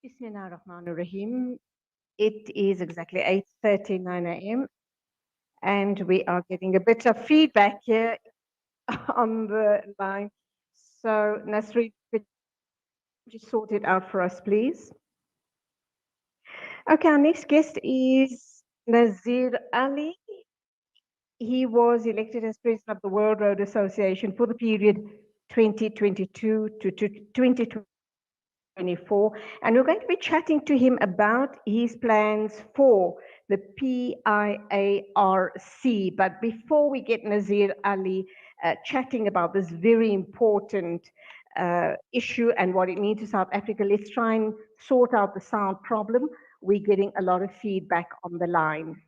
Bismillahirrahmanirrahim. It is exactly 8:39 a.m. and we are getting a bit of feedback here on the line. So, Nasri, could you sort it out for us, please? Okay, our next guest is Nazir Ali. He was elected as president of the World Road Association for the period 2022 to 2024, and we're going to be chatting to him about his plans for the PIARC. But before we get Nazir Ali chatting about this very important issue and what it means to South Africa, let's try and sort out the sound problem. We're getting a lot of feedback on the line.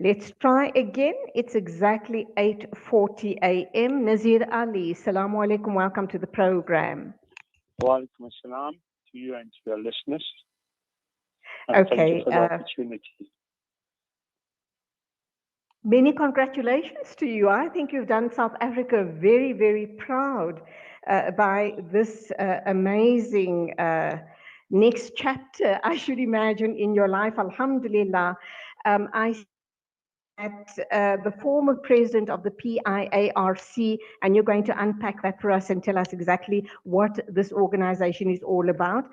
Let's try again. It's exactly 8:40 a.m. Nazir Ali, Assalamu alaikum. Welcome to the program. Wa alaikum assalam to you and to your listeners. Okay. Thank you for the opportunity. Many congratulations to you. I think you've done South Africa very, very proud by this amazing next chapter, I should imagine, in your life. Alhamdulillah. I at the former president of the PIARC, and you're going to unpack that for us and tell us exactly what this organization is all about.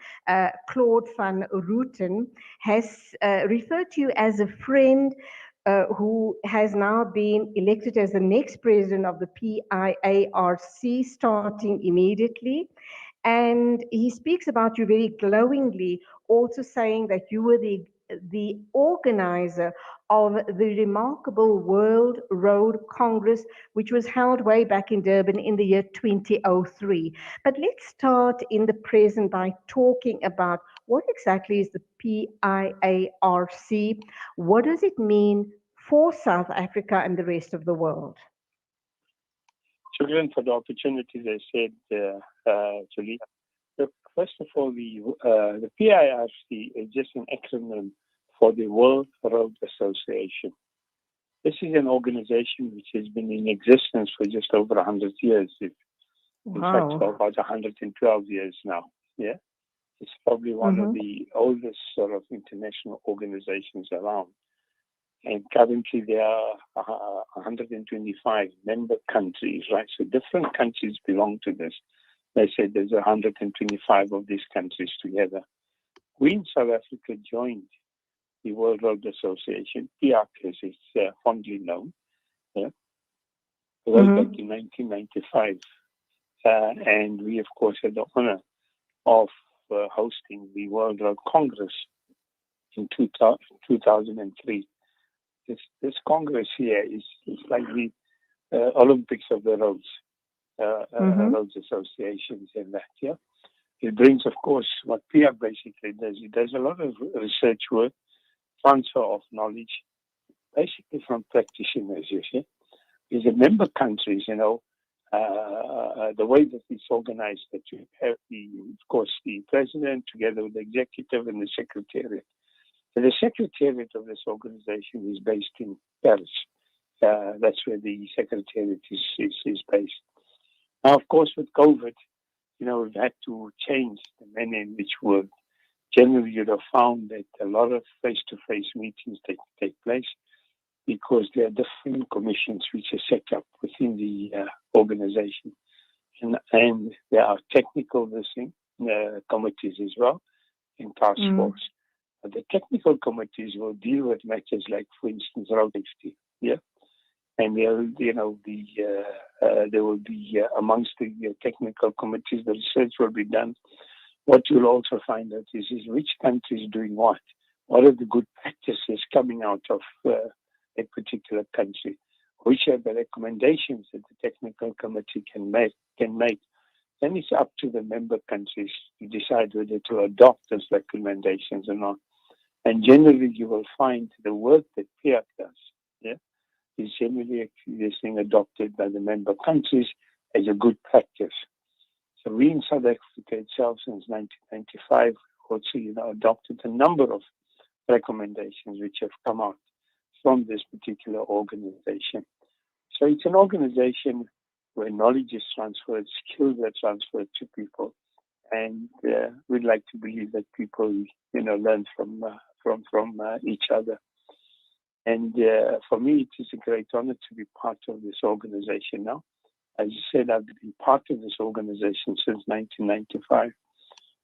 Claude van Rooten has referred to you as a friend who has now been elected as the next president of the PIARC starting immediately. And he speaks about you very glowingly, also saying that you were the organizer of the remarkable World Road Congress, which was held way back in Durban in the year 2003. But let's start in the present by talking about what exactly is the PIARC? What does it mean for South Africa and the rest of the world? Children, for the opportunity, they said, Julie. Look, first of all, the PIRC is just an acronym for the World Road Association. This is an organization which has been in existence for just over 100 years. In fact, for about 112 years now. Yeah, it's probably one of the oldest sort of international organizations around. And currently there are 125 member countries, right? So different countries belong to this. They said there's 125 of these countries together. We in South Africa joined the World Road Association, PIARC as it's fondly known, way back in 1995. And we, of course, had the honor of hosting the World Road Congress in 2003. This Congress here is like the Olympics of the roads, roads associations and that, yeah. It brings, of course, what PIARC basically does. It does a lot of research work, transfer of knowledge, basically from practitioners, you see. These are member countries, the way that it's organized, that you have, of course, the president together with the executive and the secretariat. So the secretariat of this organization is based in Paris. That's where the secretariat is based. Now, of course, with COVID, we've had to change the manner in which we work. Generally, you'd have found that a lot of face-to-face meetings take place because there are different commissions which are set up within the organization. And there are technical committees as well in task force. The technical committees will deal with matters like, for instance, road safety. Yeah, and there will be amongst the technical committees, the research will be done. What you'll also find out is which country is doing what. What are the good practices coming out of a particular country? Which are the recommendations that the technical committee can make? Then it's up to the member countries to decide whether to adopt those recommendations or not. And generally, you will find the work that PIARC does, is generally being adopted by the member countries as a good practice. So we in South Africa itself, since 1995, also, adopted a number of recommendations which have come out from this particular organization. So it's an organization where knowledge is transferred, skills are transferred to people, and we'd like to believe that people, learn from each other. And for me, it is a great honor to be part of this organization now. As you said, I've been part of this organization since 1995.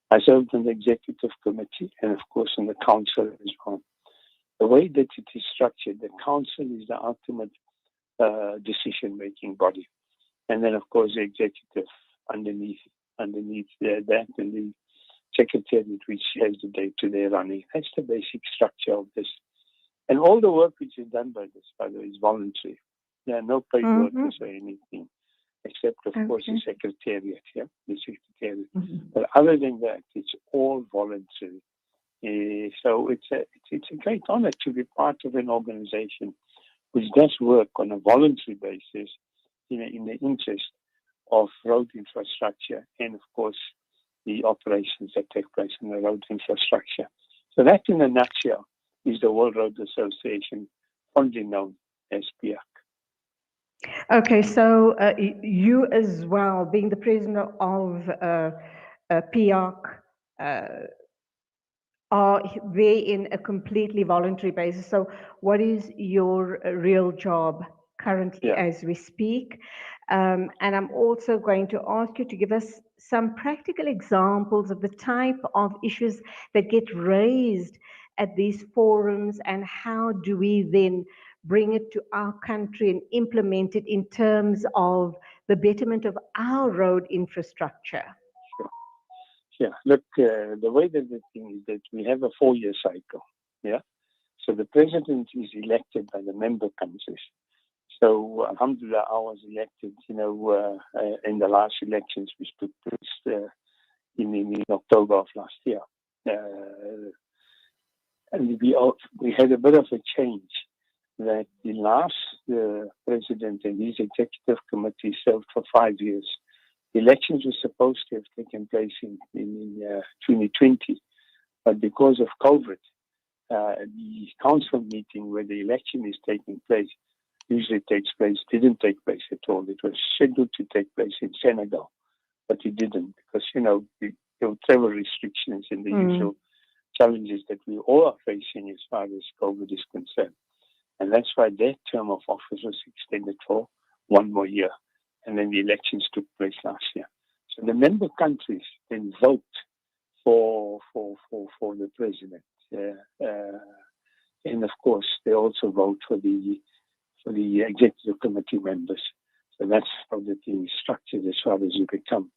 I served on the executive committee and, of course, on the council as well. The way that it is structured, the council is the ultimate decision-making body. And then, of course, the executive underneath that, and the secretariat, which has the day-to-day running. That's the basic structure of this. And all the work which is done by this, by the way, is voluntary. There are no paid workers or anything, except, of course, the secretariat, the secretariat. But other than that, it's all voluntary. So it's a great honor to be part of an organization which does work on a voluntary basis, in the interest of road infrastructure and, of course, the operations that take place in the road infrastructure. So that, in a nutshell, is the World Road Association, fondly known as PIARC. Okay, so you as well, being the president of PIARC, are there in a completely voluntary basis. So what is your real job currently as we speak? And I'm also going to ask you to give us some practical examples of the type of issues that get raised at these forums, and how do we then bring it to our country and implement it in terms of the betterment of our road infrastructure? Yeah, look, the way that the thing is that we have a 4-year cycle, So the president is elected by the member countries. So, alhamdulillah, I was elected, in the last elections, which took place in October of last year. And we had a bit of a change, that the last president and his executive committee served for 5 years. The elections were supposed to have taken place in 2020, but because of COVID, the council meeting where the election is taking place didn't take place at all. It was scheduled to take place in Senegal, but it didn't, because, there were travel restrictions and the usual challenges that we all are facing as far as COVID is concerned. And that's why their term of office was extended for 1 more year. And then the elections took place last year. So the member countries then vote for the president. And of course, they also vote for the executive committee members. So that's how the thing is structured as far as you become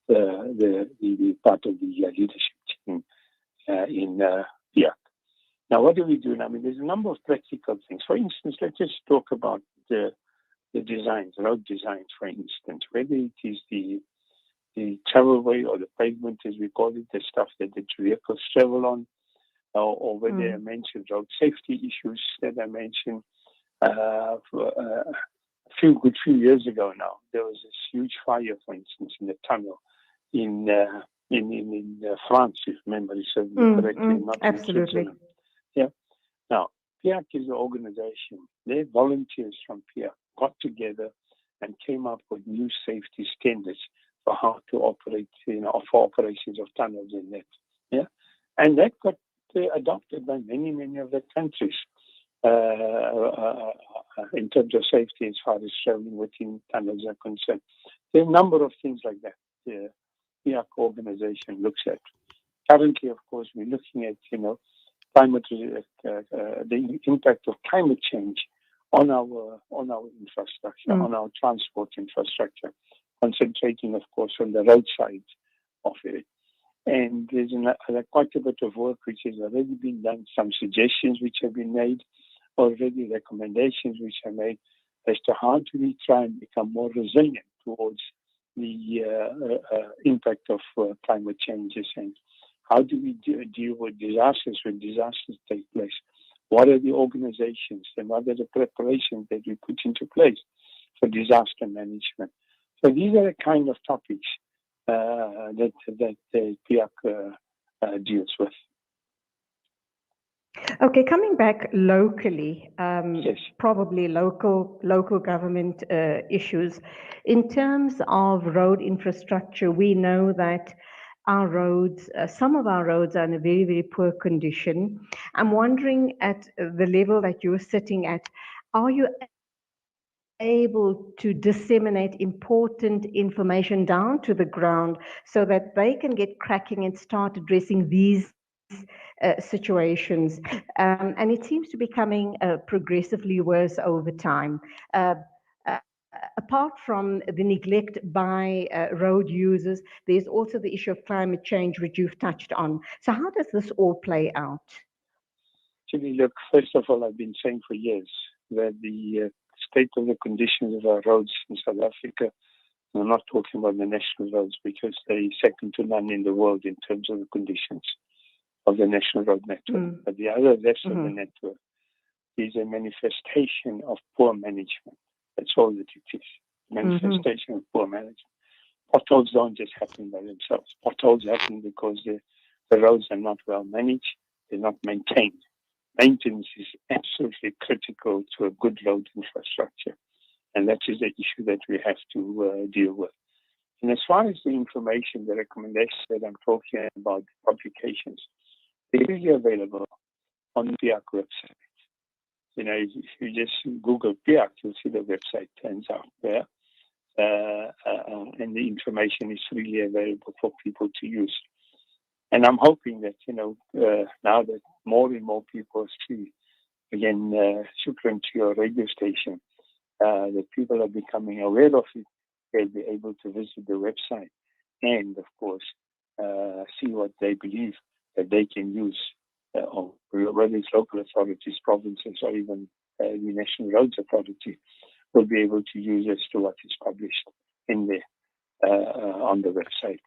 the part of the leadership team in PIARC. Now, what do we do? I mean, there's a number of practical things. For instance, let's just talk about the designs, road designs, for instance, whether it is the travelway or the pavement, as we call it, the stuff that the vehicles travel on, or whether I mentioned road safety issues that I mentioned. A few years ago now, there was this huge fire, for instance, in the tunnel in France, if memory serves me correctly, not absolutely. in Switzerland. Yeah. Now, PIARC is an organization. Their volunteers from PIARC got together and came up with new safety standards for how to operate, for operations of tunnels in that. Yeah, and that got adopted by many of the countries in terms of safety as far as traveling within tunnels are concerned. There are a number of things like that the PIARC organization looks at. Currently, of course, we're looking at climate, the impact of climate change on our infrastructure, on our transport infrastructure, concentrating, of course, on the roadside of it. And there's quite a bit of work which has already been done, some suggestions which have been made, already recommendations which are made as to how do we try and become more resilient towards the impact of climate changes, and how do we deal with disasters when disasters take place. What are the organizations and what are the preparations that we put into place for disaster management? So these are the kind of topics that PIARC deals with. Okay, coming back locally, Yes. probably local government issues. In terms of road infrastructure, we know that our roads, some of our roads are in a very, very poor condition. I'm wondering at the level that you're sitting at, are you able to disseminate important information down to the ground so that they can get cracking and start addressing these situations? And it seems to be becoming progressively worse over time. Uh, uh, Apart from the neglect by road users, there's also the issue of climate change, which you've touched on. So how does this all play out? Actually, look, first of all, I've been saying for years that the state of the conditions of our roads in South Africa, I'm not talking about the national roads because they're second to none in the world in terms of the conditions of the national road network. But the other rest of the network is a manifestation of poor management. That's all that it is. Manifestation of poor management. Potholes don't just happen by themselves. Potholes happen because the roads are not well managed, they're not maintained. Maintenance is absolutely critical to a good road infrastructure. And that is the issue that we have to deal with. And as far as the information, the recommendations that I'm talking about, the publications, they're really available on the PIARC website. You know, if you just Google PIARC, you'll see the website turns out there. And the information is really available for people to use. And I'm hoping that, now that more and more people see, again, shukran to your radio station, that people are becoming aware of it, they'll be able to visit the website and, of course, see what they believe that they can use, whether it's local authorities, provinces, or even the National Roads Authority will be able to use as to what is published in there on the website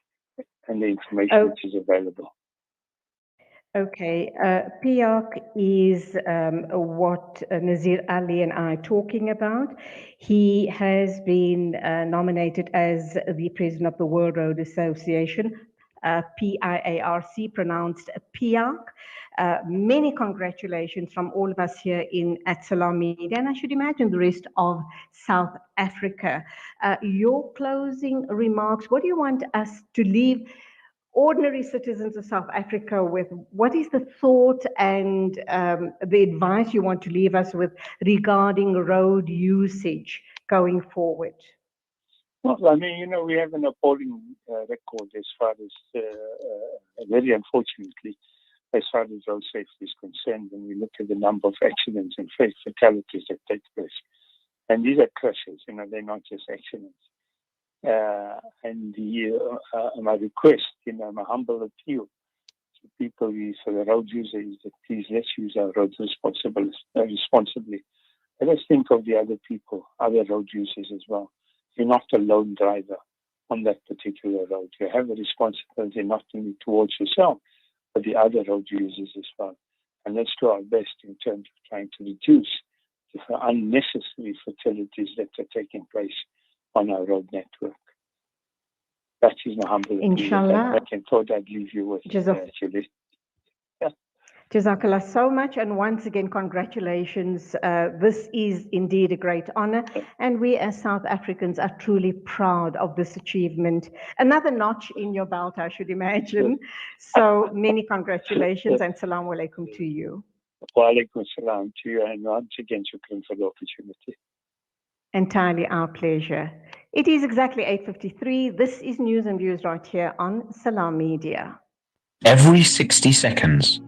and the information which is available. Okay, PIARC is what Nazir Alli and I are talking about. He has been nominated as the president of the World Road Association, PIARC, pronounced PIARC. Many congratulations from all of us here at Salam Media, and I should imagine the rest of South Africa. Your closing remarks, what do you want us to leave ordinary citizens of South Africa with? What is the thought and the advice you want to leave us with regarding road usage going forward? Well, I mean, we have an appalling record as far as, very unfortunately, as far as road safety is concerned, when we look at the number of accidents and fatalities that take place. And these are crashes, they're not just accidents. And my request, my humble appeal to people, for the road users, is that please let's use our roads responsibly. Let us think of the other people, other road users as well. You're not a lone driver on that particular road. You have a responsibility not only towards yourself, but the other road users as well. And let's do our best in terms of trying to reduce the unnecessary fatalities that are taking place on our road network. That is my humble appeal. Inshallah. I thought I'd leave you with, actually. Jazakallah so much, and once again, congratulations. This is indeed a great honor, and we as South Africans are truly proud of this achievement. Another notch in your belt, I should imagine. So many congratulations, and salaam alaikum to you. Wa alaikum salam to you, and once again, shukran for the opportunity. Entirely our pleasure. It is exactly 8:53. This is News and Views right here on Salam Media. Every 60 seconds,